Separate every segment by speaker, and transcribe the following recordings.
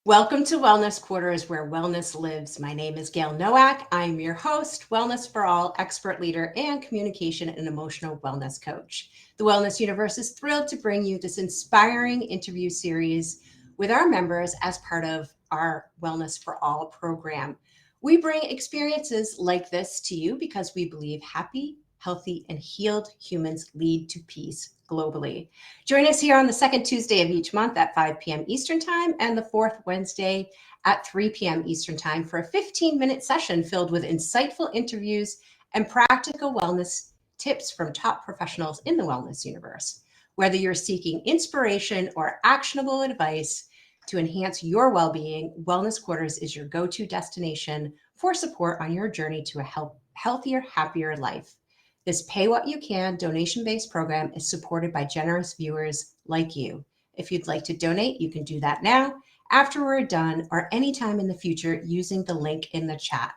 Speaker 1: Welcome to Wellness Quarters, where wellness lives. My name is Gayle Nowak. I'm your host, Wellness for All expert leader, and communication and emotional wellness coach. The Wellness Universe is thrilled to bring you this inspiring interview series with our members as part of our Wellness for All program. We bring experiences like this to you because we believe happy, healthy, and healed humans lead to peace globally. Join us here on the second Tuesday of each month at 5 p.m. Eastern Time and the fourth Wednesday at 3 p.m. Eastern Time for a 15-minute session filled with insightful interviews and practical wellness tips from top professionals in the wellness universe. Whether you're seeking inspiration or actionable advice to enhance your well-being, Wellness Quarters is your go-to destination for support on your journey to a healthier, happier life. This pay what you can donation-based program is supported by generous viewers like you. If you'd like to donate, you can do that now, after we're done, or anytime in the future using the link in the chat.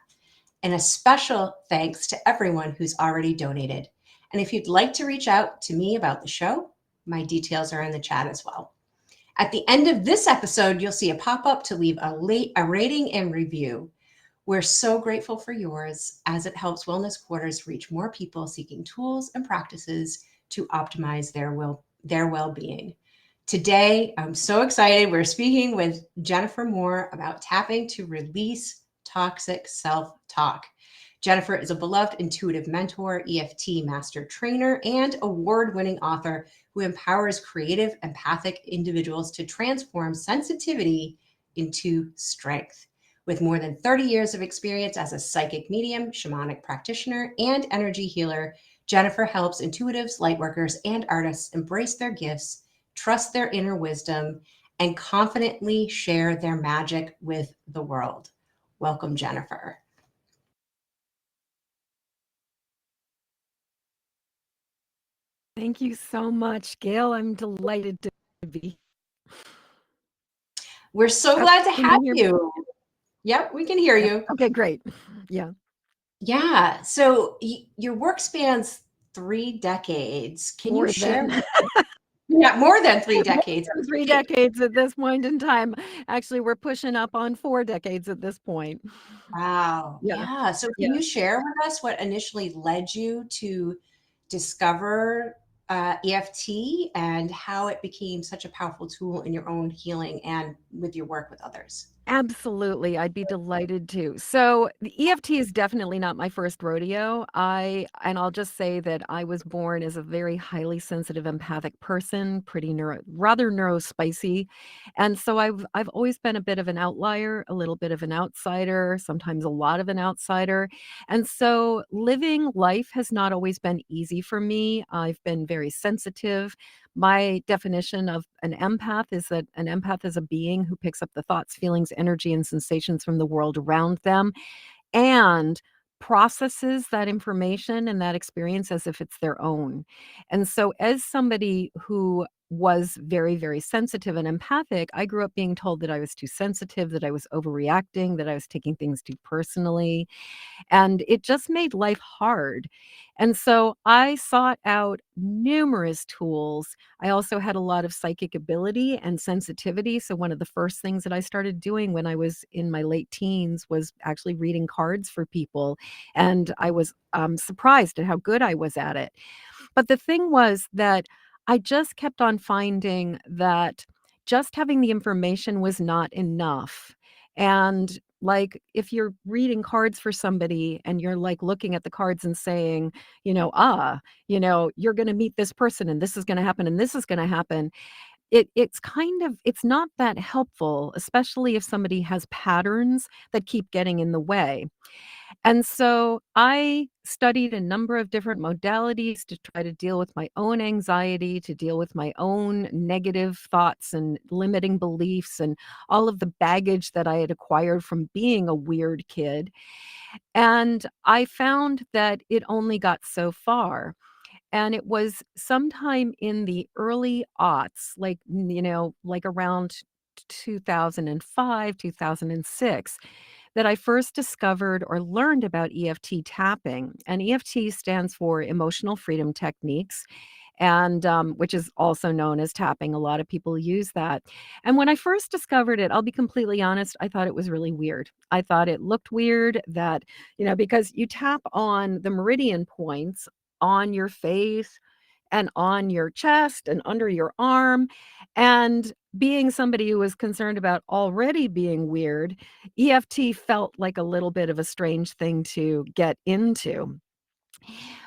Speaker 1: And a special thanks to everyone who's already donated. And if you'd like to reach out to me about the show, my details are in the chat as well. At the end of this episode, you'll see a pop-up to leave a rating and review. We're so grateful for yours as it helps Wellness Quarters reach more people seeking tools and practices to optimize their well-being. Today, I'm so excited. We're speaking with Jennifer Moore about tapping to release toxic self-talk. Jennifer is a beloved intuitive mentor, EFT master trainer, and award-winning author who empowers creative, empathic individuals to transform sensitivity into strength. With more than 30 years of experience as a psychic medium, shamanic practitioner, and energy healer, Jennifer helps intuitives, lightworkers, and artists embrace their gifts, trust their inner wisdom, and confidently share their magic with the world. Welcome, Jennifer.
Speaker 2: Thank you so much, Gayle. I'm delighted to be.
Speaker 1: We're so glad to
Speaker 2: Can
Speaker 1: have
Speaker 2: you hear me?
Speaker 1: you. Yep, we can hear
Speaker 2: Yep.
Speaker 1: you.
Speaker 2: Okay, great. Yeah.
Speaker 1: Yeah. So your work spans 3 decades. Can you
Speaker 2: More
Speaker 1: share?
Speaker 2: than
Speaker 1: Yeah, more than 3 decades.
Speaker 2: more than 3 decades at this point in time. Actually, we're pushing up on 4 decades at this point.
Speaker 1: Wow.
Speaker 2: Yeah.
Speaker 1: Yeah. So
Speaker 2: Yeah.
Speaker 1: can you share with us what initially led you to discover EFT and how it became such a powerful tool in your own healing and with your work with others?
Speaker 2: Absolutely, I'd be delighted to. So, the EFT is definitely not my first rodeo. I'll just say that I was born as a very highly sensitive, empathic person, pretty rather neurospicy, and so I've always been a bit of an outlier, a little bit of an outsider, sometimes a lot of an outsider, and so living life has not always been easy for me. I've been very sensitive. My definition of an empath is that an empath is a being who picks up the thoughts, feelings, energy, and sensations from the world around them and processes that information and that experience as if it's their own. And so, as somebody who was very, very sensitive and empathic, I grew up being told that I was too sensitive, that I was overreacting, that I was taking things too personally. And it just made life hard. And so I sought out numerous tools. I also had a lot of psychic ability and sensitivity. So one of the first things that I started doing when I was in my late teens was actually reading cards for people. And I was surprised at how good I was at it. But the thing was that I just kept on finding that just having the information was not enough. And like if you're reading cards for somebody and you're like looking at the cards and saying, you're going to meet this person and this is going to happen and this is going to happen. It's not that helpful, especially if somebody has patterns that keep getting in the way. And so I studied a number of different modalities to try to deal with my own anxiety, to deal with my own negative thoughts and limiting beliefs and all of the baggage that I had acquired from being a weird kid. And I found that it only got so far. And it was sometime in the early aughts, like around 2005, 2006, that I first discovered or learned about EFT tapping. And EFT stands for Emotional Freedom Techniques. and which is also known as tapping. A lot of people use that. And when I first discovered it, I'll be completely honest, I thought it was really weird. I thought it looked weird that, because you tap on the meridian points on your face and on your chest and under your arm. And being somebody who was concerned about already being weird, EFT felt like a little bit of a strange thing to get into.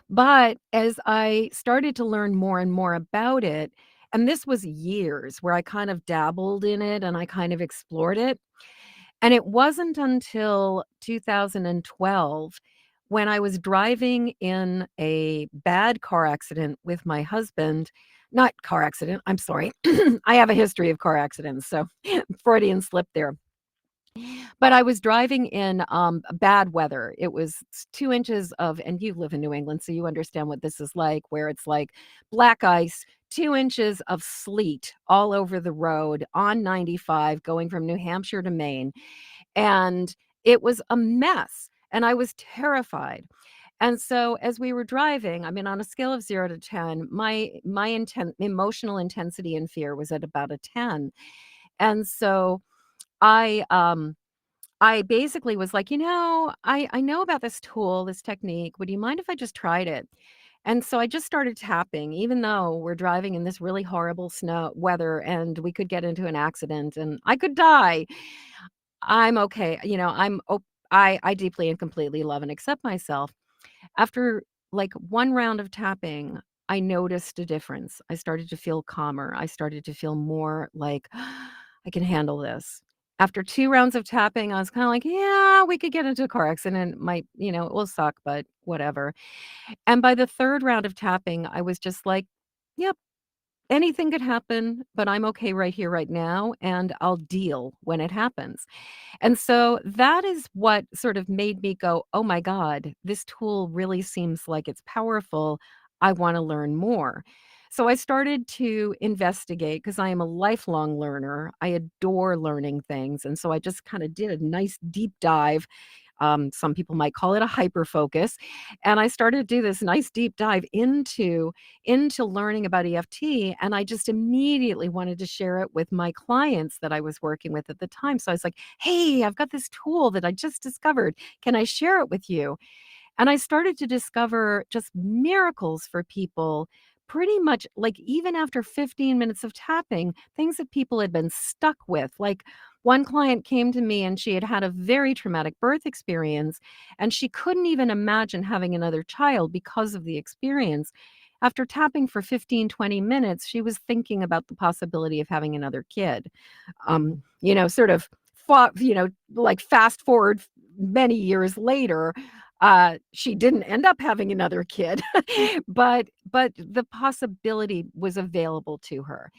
Speaker 2: But as I started to learn more and more about it, and this was years where I kind of dabbled in it and I kind of explored it. And it wasn't until 2012 when I was driving in a bad car accident with my husband. Not car accident, I'm sorry. I have a history of car accidents, so Freudian slip there. But I was driving in, bad weather. It was 2 inches of, and you live in New England, so you understand what this is like, where it's like black ice, 2 inches of sleet all over the road on 95 going from New Hampshire to Maine, and it was a mess, and I was terrified. And so as we were driving, I mean, on a scale of 0 to 10, my emotional intensity and fear was at about a 10. And so I, um I basically was like, I know about this tool, this technique. Would you mind if I just tried it? And so I just started tapping, even though we're driving in this really horrible snow weather and we could get into an accident and I could die. I'm okay. I deeply and completely love and accept myself. After like one round of tapping, I noticed a difference. I started to feel calmer. I started to feel more like I can handle this. After 2 rounds of tapping, I was kinda like, "Yeah, we could get into a car accident. Might, it will suck, but whatever." And by the 3rd round of tapping, I was just like, "Yep, anything could happen, but I'm okay right here, right now, and I'll deal when it happens." And so that is what sort of made me go, "Oh my god, this tool really seems like it's powerful. I wanna learn more." So I started to investigate because I am a lifelong learner. I adore learning things, and so I just kinda did a nice deep dive. Some people might call it a hyper focus. And I started to do this nice deep dive into learning about EFT, and I just immediately wanted to share it with my clients that I was working with at the time. So I was like, "Hey, I've got this tool that I just discovered. Can I share it with you?" And I started to discover just miracles for people pretty much like even after 15 minutes of tapping, things that people had been stuck with. Like one client came to me and she had had a very traumatic birth experience and she couldn't even imagine having another child because of the experience. After tapping for 15, 20 minutes, she was thinking about the possibility of having another kid. Sort of fought, like fast forward many years later, she didn't end up having another kid, but the possibility was available to her.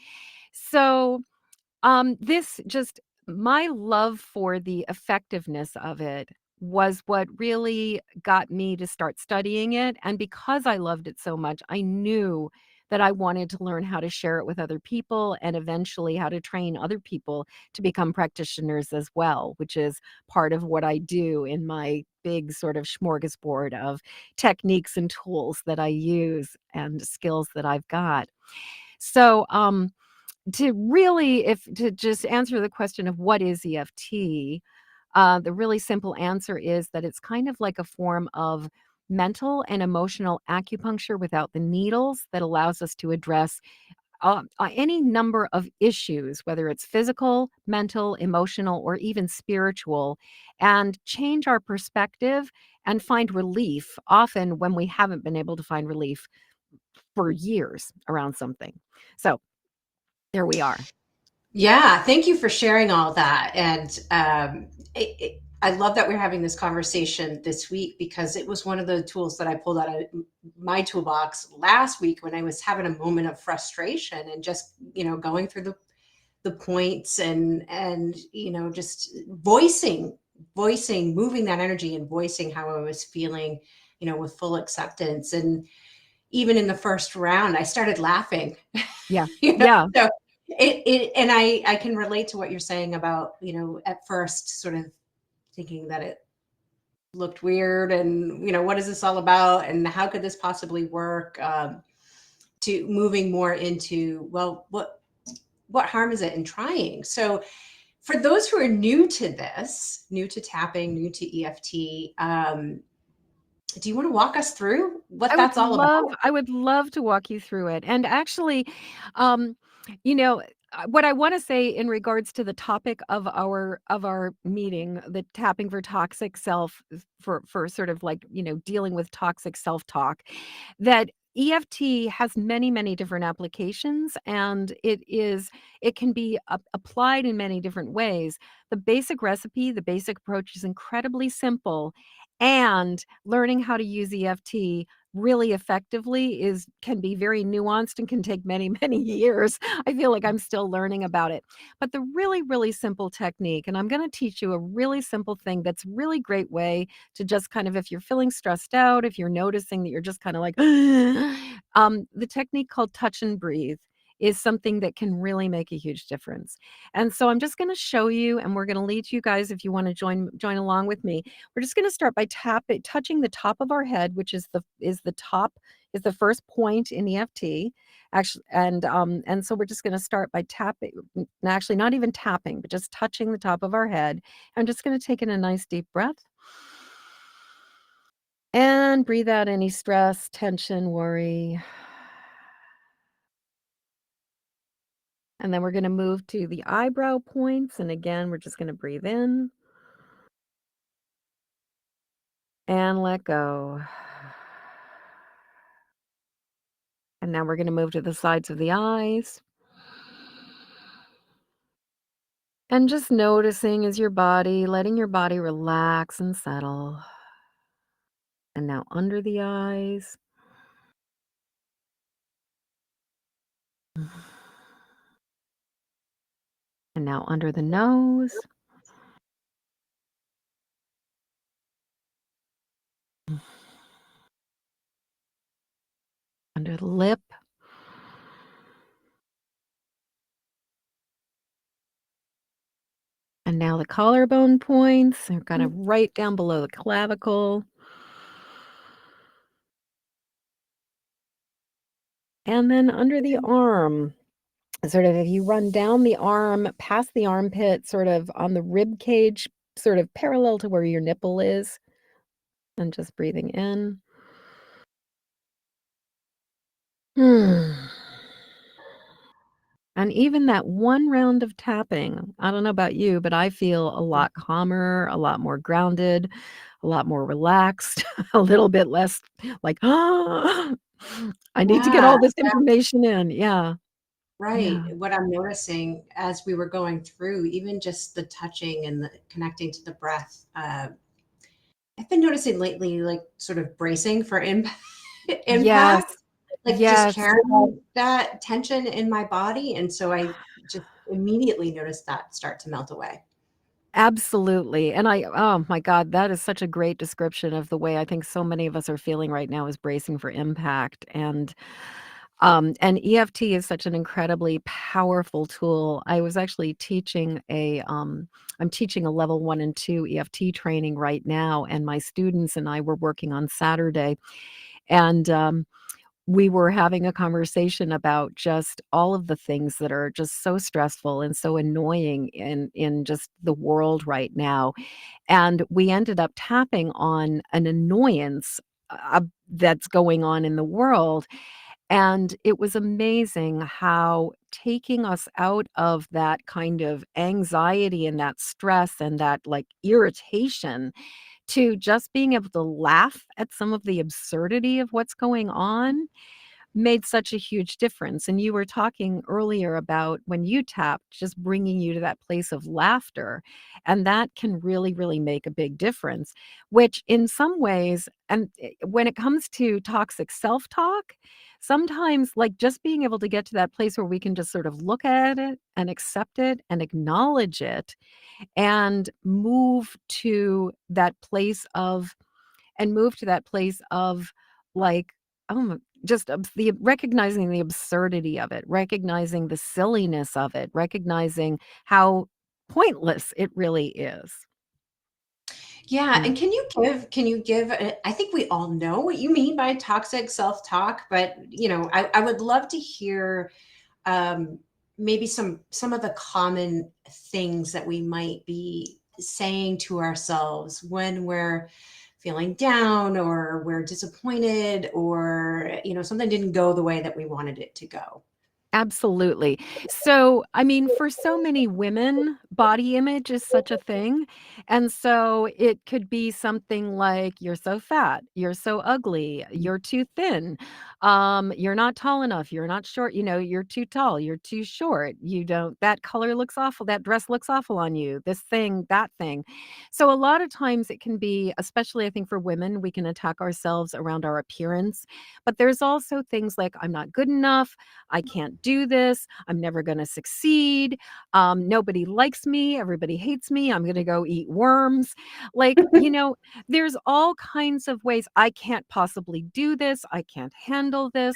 Speaker 2: So, this just my love for the effectiveness of it was what really got me to start studying it, and because I loved it so much, I knew that I wanted to learn how to share it with other people and eventually how to train other people to become practitioners as well, which is part of what I do in my big sort of smorgasbord of techniques and tools that I use and skills that I've got. So, to really if to just answer the question of what is EFT, the really simple answer is that it's kind of like a form of mental and emotional acupuncture without the needles that allows us to address any number of issues, whether it's physical, mental, emotional, or even spiritual, and change our perspective and find relief often when we haven't been able to find relief for years around something. So there we are.
Speaker 1: Yeah, thank you for sharing all that. And I love that we're having this conversation this week because it was one of the tools that I pulled out of my toolbox last week when I was having a moment of frustration and just, going through the points and just voicing, moving that energy and voicing how I was feeling, with full acceptance. And even in the first round, I started laughing.
Speaker 2: Yeah.
Speaker 1: you know,
Speaker 2: Yeah.
Speaker 1: so and I can relate to what you're saying about, at first sort of thinking that it looked weird and, what is this all about and how could this possibly work? to moving more into, well, what harm is it in trying? So for those who are new to this, new to tapping, new to EFT, do you want to walk us through what that's all about?
Speaker 2: I would love to walk you through it. And actually, um, you know, what I want to say in regards to the topic of our meeting, the tapping for toxic self for sort of like, dealing with toxic self-talk, that EFT has many, many different applications, and it can be applied in many different ways. The basic recipe, the basic approach is incredibly simple, and learning how to use EFT really effectively is can be very nuanced and can take many, many years. I feel like I'm still learning about it. But the really, really simple technique, and I'm gonna teach you a really simple thing that's really great way to just kind of, if you're feeling stressed out, if you're noticing that you're just kinda like, the technique called touch and breathe is something that can really make a huge difference. And so I'm just gonna show you, and we're gonna lead you guys, if you wanna join along with me. We're just gonna start by touching the top of our head, which is the first point in EFT. Actually, and so we're just gonna start by tapping, actually not even tapping, but just touching the top of our head. I'm just gonna take in a nice deep breath and breathe out any stress, tension, worry. And then we're gonna move to the eyebrow points, and again, we're just gonna breathe in and let go. And now we're gonna move to the sides of the eyes. And just noticing as letting your body relax and settle. And now under the eyes. And now under the nose. Under the lip. And now the collarbone points. They're kind of right down below the clavicle. And then under the arm. Sort of if you run down the arm, past the armpit, sort of on the rib cage, sort of parallel to where your nipple is, and just breathing in. And even that one round of tapping, I don't know about you, but I feel a lot calmer, a lot more grounded, a lot more relaxed, a little bit less like, I need to get
Speaker 1: Yeah,
Speaker 2: all this information in. Yeah.
Speaker 1: right.
Speaker 2: Yeah.
Speaker 1: What I'm noticing as we were going through, even just the touching and the connecting to the breath, I've been noticing lately, like sort of bracing for
Speaker 2: Yes.
Speaker 1: impact, like just
Speaker 2: Yes.
Speaker 1: carrying that tension in my body. And so I just immediately noticed that start to melt away.
Speaker 2: Absolutely, and oh my god, that is such a great description of the way I think so many of us are feeling right now, is bracing for impact, and EFT is such an incredibly powerful tool. I was actually I'm teaching a level 1 and 2 EFT training right now, and my students and I were working on Saturday, and, we were having a conversation about just all of the things that are just so stressful and so annoying in just the world right now, and we ended up tapping on an annoyance, that's going on in the world, and it was amazing how taking us out of that kind of anxiety and that stress and that, like, irritation to just being able to laugh at some of the absurdity of what's going on made such a huge difference. And you were talking earlier about when you tapped, just bringing you to that place of laughter. And that can really, really make a big difference, which in some ways, and when it comes to toxic self talk, sometimes like just being able to get to that place where we can just sort of look at it and accept it and acknowledge it and move to that place of like, just the recognizing the absurdity of it, recognizing the silliness of it, recognizing how pointless it really is.
Speaker 1: Yeah,
Speaker 2: Yeah.
Speaker 1: and can you give I think we all know what you mean by toxic self-talk, but I would love to hear um, maybe some of the common things that we might be saying to ourselves when we're feeling down or we're disappointed or something didn't go the way that we wanted it to go.
Speaker 2: Absolutely. So, I mean, for so many women, body image is such a thing. And so it could be something like, you're so fat, you're so ugly, you're too thin, you're not tall enough, you're not short, you're too tall, you're too short, you don't, that color looks awful, that dress looks awful on you, this thing, that thing. So a lot of times it can be, especially I think for women, we can attack ourselves around our appearance. But there's also things like, I'm not good enough. I can't do this. I'm never going to succeed. Nobody likes me. Everybody hates me. I'm going to go eat worms. Like, there's all kinds of ways I can't possibly do this. I can't handle this.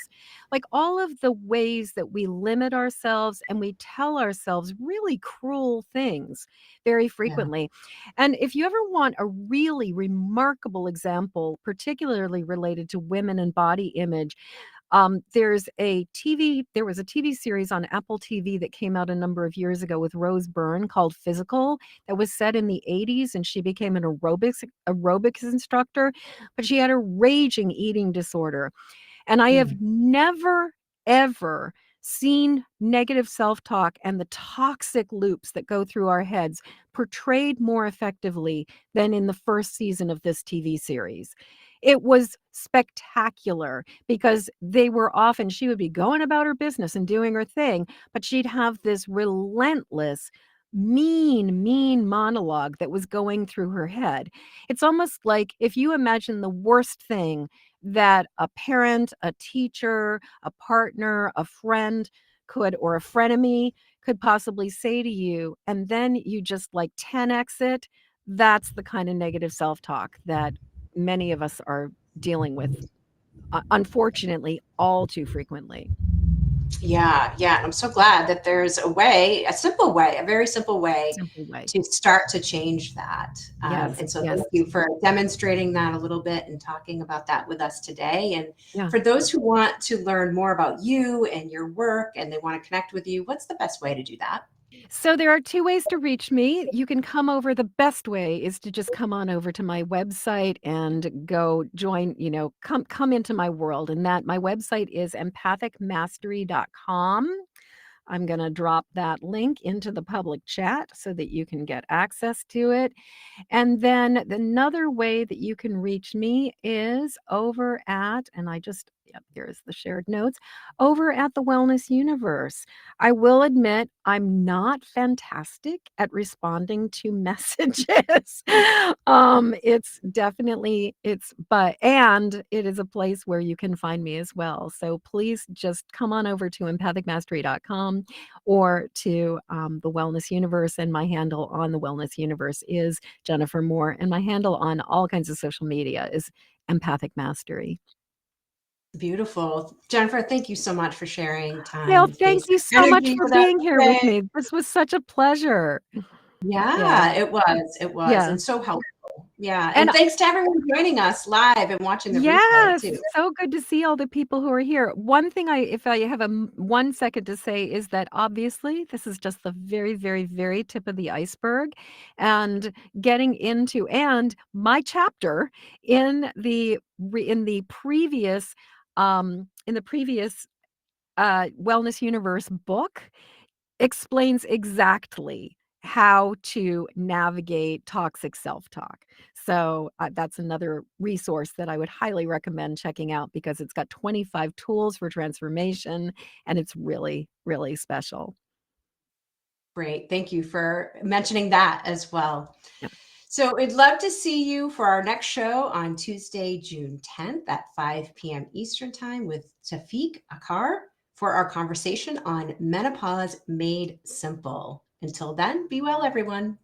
Speaker 2: Like all of the ways that we limit ourselves and we tell ourselves really cruel things very
Speaker 1: Yeah.
Speaker 2: frequently. And if you ever want a really remarkable example, particularly related to women and body image, there was a TV series on Apple TV that came out a number of years ago with Rose Byrne called Physical that was set in the 80s, and she became an aerobics instructor, but she had a raging eating disorder. And I have
Speaker 1: Mm.
Speaker 2: never, ever seen negative self talk and the toxic loops that go through our heads portrayed more effectively than in the first season of this TV series. It was spectacular because they were often, she would be going about her business and doing her thing, but she'd have this relentless, mean monologue that was going through her head. It's almost like if you imagine the worst thing that a parent, a teacher, a partner, a friend could, or a frenemy could possibly say to you, and then you just like 10x it. That's the kind of negative self-talk that many of us are dealing with, unfortunately, all too frequently.
Speaker 1: Yeah, yeah. And I'm so glad that there's a way, a simple way, a very simple way
Speaker 2: Simple way.
Speaker 1: to start to change that.
Speaker 2: Yes,
Speaker 1: And so
Speaker 2: yes,
Speaker 1: thank you for demonstrating that a little bit and talking about that with us today. And
Speaker 2: yeah.
Speaker 1: for those who want to learn more about you and your work and they want to connect with you, what's the best way to do that?
Speaker 2: So there are 2 ways to reach me. You can come over, the best way is to just come on over to my website and go join, come into my world, and that my website is empathicmastery.com. I'm gonna drop that link into the public chat so that you can get access to it. And then another way that you can reach me is over at, and I just, yep, here's the shared notes, over at the Wellness Universe. I will admit I'm not fantastic at responding to messages. It's definitely, and it is a place where you can find me as well. So please just come on over to empathicmastery.com or to the Wellness Universe. And my handle on the Wellness Universe is Jennifer Moore, and my handle on all kinds of social media is Empathic Mastery.
Speaker 1: Beautiful. Jennifer, thank you so much for sharing time
Speaker 2: Well,
Speaker 1: and
Speaker 2: thank
Speaker 1: space
Speaker 2: you
Speaker 1: and
Speaker 2: so much
Speaker 1: energy
Speaker 2: for
Speaker 1: with us
Speaker 2: being here with
Speaker 1: today.
Speaker 2: me. This was such a pleasure. Yeah,
Speaker 1: Yeah, it was. It was.
Speaker 2: yeah.
Speaker 1: And so helpful. Yeah.
Speaker 2: And
Speaker 1: And thanks to everyone joining us live and watching the replay
Speaker 2: yes,
Speaker 1: too.
Speaker 2: so good to see all the people who are here. One thing if I have 1 second to say is that obviously this is just the very, very, very tip of the iceberg, and getting into, and my chapter in the previous, Wellness Universe book explains exactly how to navigate toxic self-talk. So, that's another resource that I would highly recommend checking out because it's got 25 tools for transformation, and it's really, really special.
Speaker 1: Great. Thank you for mentioning that as well.
Speaker 2: Yeah.
Speaker 1: So we'd love to see you for our next show on Tuesday, June 10th at 5 p.m. Eastern Time with Tafiq Akar for our conversation on menopause made simple. Until then, be well, everyone.